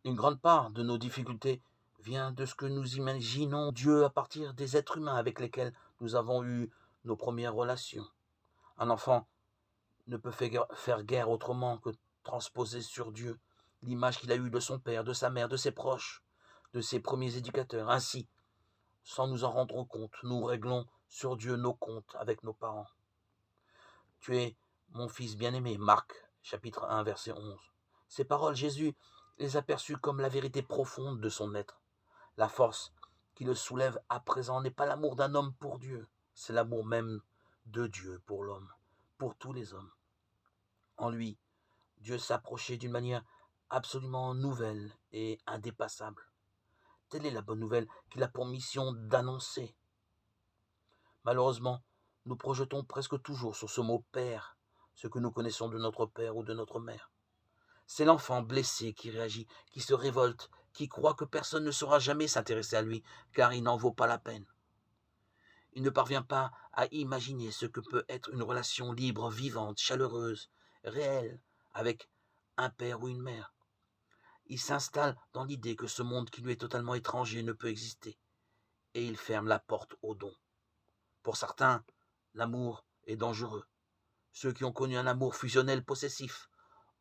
Une grande part de nos difficultés vient de ce que nous imaginons Dieu à partir des êtres humains avec lesquels nous avons eu nos premières relations. Un enfant ne peut faire guerre autrement que transposer sur Dieu l'image qu'il a eue de son père, de sa mère, de ses proches, de ses premiers éducateurs. Ainsi, sans nous en rendre compte, nous réglons sur Dieu nos comptes avec nos parents. Tu es mon fils bien-aimé, Marc, chapitre 1, verset 11. Ces paroles, Jésus les a perçues comme la vérité profonde de son être. La force qui le soulève à présent n'est pas l'amour d'un homme pour Dieu, c'est l'amour même de Dieu pour l'homme, pour tous les hommes. En lui, Dieu s'approchait d'une manière absolument nouvelle et indépassable. Telle est la bonne nouvelle qu'il a pour mission d'annoncer. Malheureusement, nous projetons presque toujours sur ce mot père ce que nous connaissons de notre père ou de notre mère. C'est l'enfant blessé qui réagit, qui se révolte, qui croit que personne ne saura jamais s'intéresser à lui, car il n'en vaut pas la peine. Il ne parvient pas à imaginer ce que peut être une relation libre, vivante, chaleureuse, réelle, avec un père ou une mère. Il s'installe dans l'idée que ce monde qui lui est totalement étranger ne peut exister, et il ferme la porte au don. Pour certains, l'amour est dangereux. Ceux qui ont connu un amour fusionnel possessif,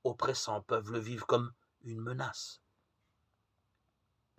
oppressant, peuvent le vivre comme une menace.